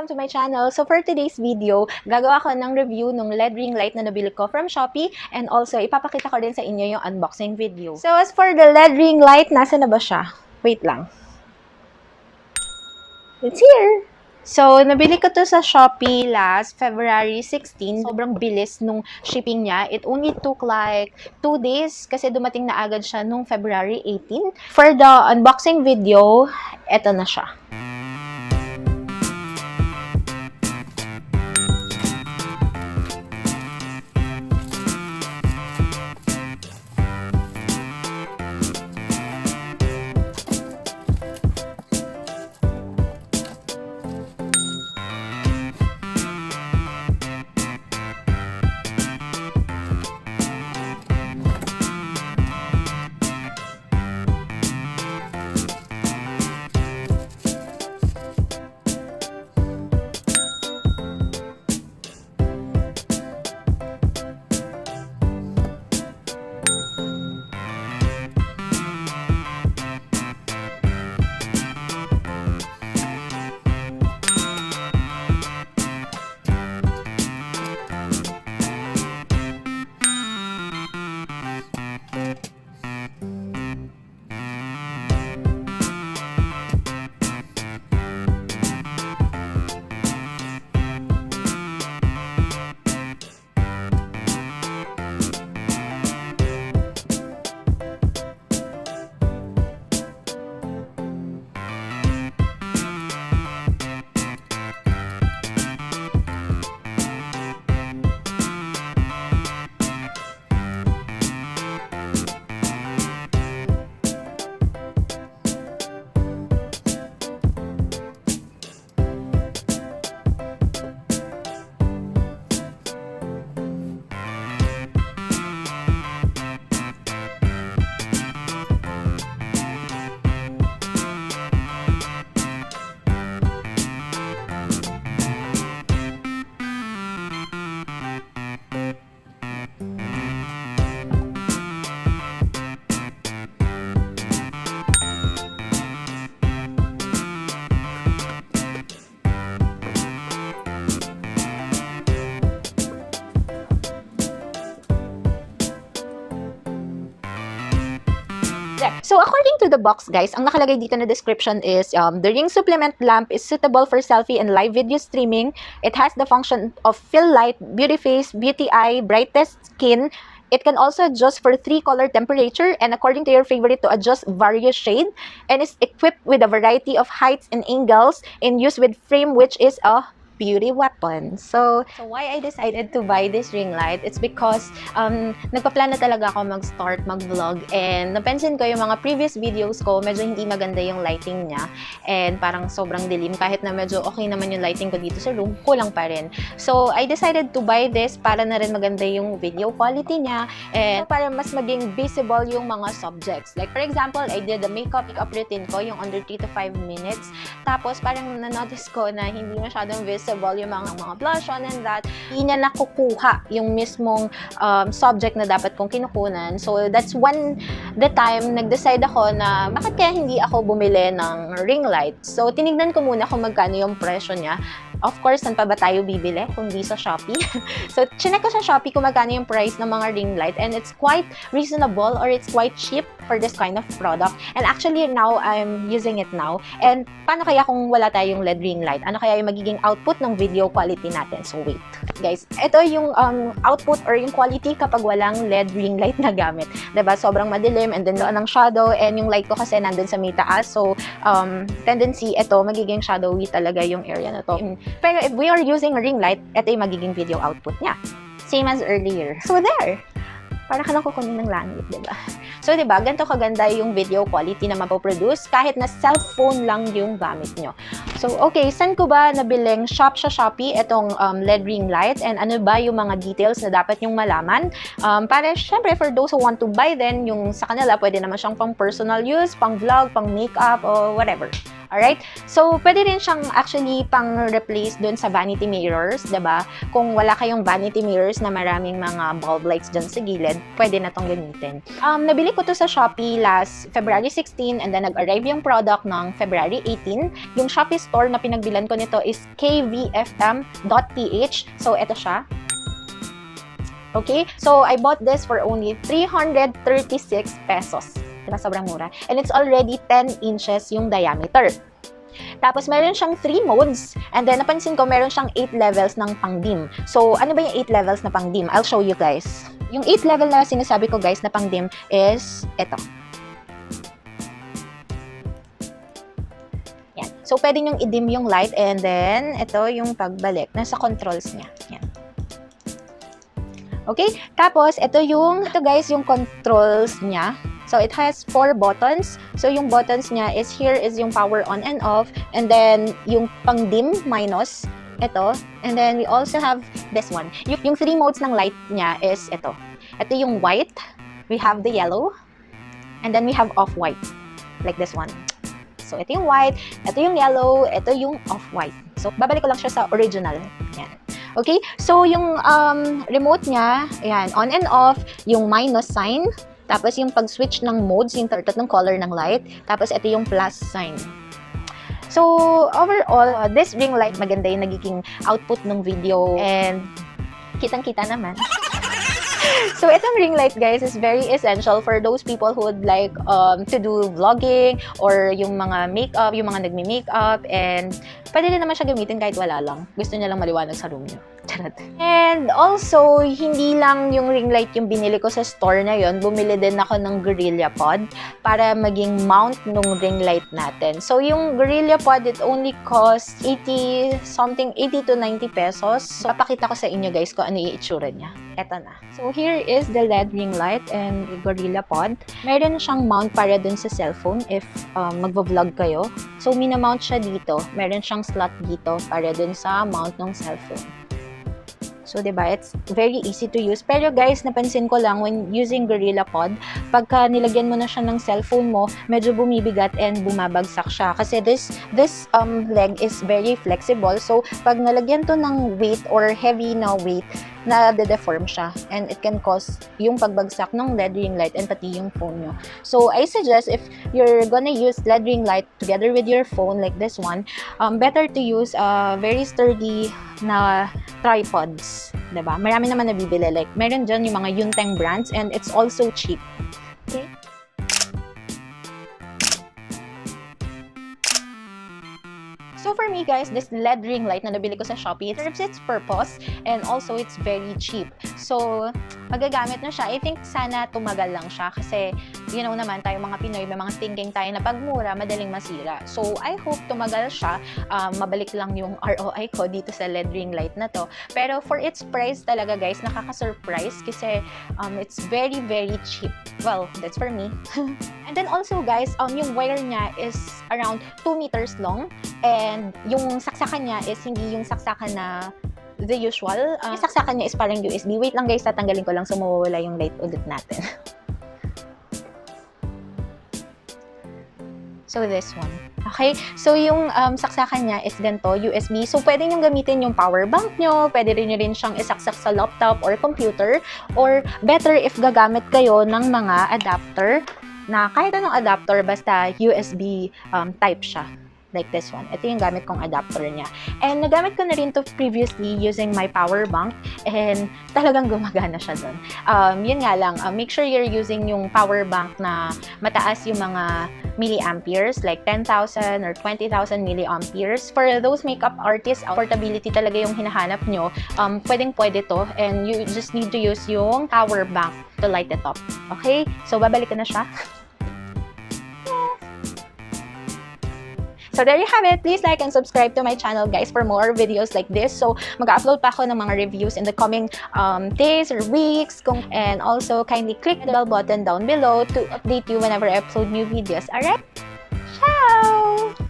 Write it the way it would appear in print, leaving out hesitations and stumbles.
welcome to my channel. So for today's video, gagawa ko ng review ng LED ring light na nabili ko from Shopee, and also ipapakita ko din sa inyo yung unboxing video. So as for the LED ring light, nasa na ba siya? Wait lang. It's here! So, nabili ko to sa Shopee last February 16. Sobrang bilis nung shipping niya. It only took like 2 days kasi dumating na agad siya nung February 18. For the unboxing video, eto na siya. So according to the box, guys, ang nakalagay dito na description is the ring supplement lamp is suitable for selfie and live video streaming. It has the function of fill light, beauty face, beauty eye, brightest skin. It can also adjust for 3-color temperature and according to your favorite to adjust various shade, and is equipped with a variety of heights and angles in use with frame, which is a beauty weapon. So why I decided to buy this ring light, it's because nagpa-plan na talaga ako mag-start mag-vlog, and napansin ko yung mga previous videos ko, medyo hindi maganda yung lighting niya and parang sobrang dilim kahit na medyo okay naman yung lighting ko dito sa room, kulang pa rin. So I decided to buy this para na rin maganda yung video quality niya and para mas maging visible yung mga subjects. Like for example, I did the makeup routine ko, yung under 3 to 5 minutes. Tapos parang na-notice ko na hindi masyadong visible yung mga blush on and that. Hindi niya nakukuha yung mismong subject na dapat kong kinukunan. So that's the time nag-decide ako na bakit kaya hindi ako bumili ng ring light. So tinignan ko muna kung magkano yung presyo niya. Of course, saan pa ba tayo bibili kung di sa Shopee? So chinek ko sa Shopee kung magkano yung price ng mga ring light, and it's quite reasonable or it's quite cheap for this kind of product. And actually now I'm using it now. And paano kaya kung wala tayong LED ring light? Ano kaya yung magiging output ng video quality natin? So wait, guys, ito yung output or yung quality kapag walang LED ring light na gamit. Diba? Sobrang madilim, and then doon ang shadow, and yung light ko kasi nandun sa may taas. So tendency, ito magiging shadowy talaga yung area na to. Pero if we are using a ring light, ito yung magiging video output niya. Same as earlier. So there! Para ka lang kukunin ng langit, diba? So, diba, ganito kaganda yung video quality na mapoproduce kahit na cellphone lang yung gamit nyo. So, okay, saan ko ba nabiling shop sa Shopee itong LED ring light, and ano ba yung mga details na dapat yung malaman? Para, syempre, for those who want to buy then, yung sa kanila, pwede naman siyang pang personal use, pang vlog, pang makeup, or whatever. Alright? So, pwede rin siyang actually pang-replace dun sa vanity mirrors, diba? Kung wala kayong vanity mirrors na maraming mga bulb lights dyan sa gilid, pwede na tong gamitin. Nabili ko to sa Shopee last February 16 and then nag-arrive yung product ng February 18. Yung Shopee store na pinagbilan ko nito is kvfm.ph. So, eto siya. Okay? So, I bought this for only 336 pesos. Diba? Sobrang mura. And it's already 10 inches yung diameter. Tapos, meron siyang 3 modes. And then, napansin ko, meron siyang 8 levels ng pang-dim. So, ano ba yung 8 levels na pang-dim? I'll show you guys. Yung 8 level na sinasabi ko, guys, na pang-dim is ito. Yan. So, pwede nyong i-dim yung light. And then, ito yung pagbalik. Nasa controls niya. Yan. Okay? Tapos, ito guys, yung controls niya. So, it has 4 buttons. So, yung buttons niya is here is yung power on and off. And then, yung pang-dim, minus, ito. And then, we also have this one. Yung 3 modes ng light niya is ito. Ito yung white. We have the yellow. And then, we have off-white. Like this one. So, ito yung white. Ito yung yellow. Ito yung off-white. So, babalik ko lang siya sa original. Yan. Okay? So, yung remote niya, ayan, on and off, yung minus sign. Tapos yung pag-switch ng modes, yung tatlong color ng light. Tapos ito yung plus sign. So, overall, this ring light, maganda yung nagiging output ng video. And kitang-kita naman. So, itong ring light, guys, is very essential for those people who would like to do vlogging or yung mga makeup, yung mga nagme-makeup. And pwede din naman siya gamitin kahit wala lang. Gusto niya lang maliwanag sa room niyo. And also, hindi lang yung ring light yung binili ko sa store na yon, bumili din ako ng Gorilla Pod para maging mount nung ring light natin. So, yung Gorilla Pod, it only costs 80 to 90 pesos. So, papakita ko sa inyo guys kung ano yung itsura niya. Eto na. So, here is the LED ring light and Gorilla Pod. Meron siyang mount para dun sa cellphone if magvo-vlog kayo. So, minamount siya dito. Meron siyang slot dito para dun sa mount ng cellphone. So, diba, it's very easy to use. Pero guys, napansin ko lang when using Gorilla Pod, pagka nilagyan mo na siya ng cellphone mo, medyo bumibigat and bumabagsak siya. Kasi this leg is very flexible. So, pag nalagyan to ng weight or heavy na weight, na-deform siya. And it can cause yung pagbagsak ng LED ring light and pati yung phone nyo. So, I suggest if you're gonna use LED ring light together with your phone like this one, better to use very sturdy na tripods. Diba? Marami naman nabibili. Like, meron dyan yung mga Yunteng brands and it's also cheap. Okay? So for me guys, this LED ring light na nabili ko sa Shopee, it serves its purpose and also it's very cheap. So, magagamit na siya. I think sana tumagal lang siya kasi you know naman tayo mga Pinoy, may mga thinking tayo na pag mura, madaling masira. So, I hope tumagal siya. Mabalik lang yung ROI ko dito sa LED ring light na to. Pero for its price talaga guys, nakaka-surprise kasi it's very, very cheap. Well, that's for me. And then also guys, yung wire niya is around 2 meters long and yung saksakan niya is hindi yung saksakan na the usual. Yung saksakan niya is parang USB. Wait lang guys, tatanggalin ko lang so mawawala yung light ulit natin. So this one. Okay? So yung saksakan niya is ganito, USB. So pwede nyo gamitin yung power bank nyo, pwede rin siyang isaksak sa laptop or computer, or better if gagamit kayo ng mga adapter na kahit anong adapter basta USB type siya. Like this one. Ito yung gamit kong adapter niya. And nagamit ko na rin to previously using my power bank and talagang gumagana siya dun. Yun nga lang, make sure you're using yung power bank na mataas yung mga milliamperes, like 10,000 or 20,000 milliamperes. For those makeup artists, portability talaga yung hinahanap nyo, pwedeng-pwede to and you just need to use yung power bank to light it up. Okay? So, babalik ko na siya. So there you have it. Please like and subscribe to my channel guys for more videos like this. So mag-upload pa ako ng mga reviews in the coming days or weeks. And also kindly click the bell button down below to update you whenever I upload new videos. Alright? Ciao!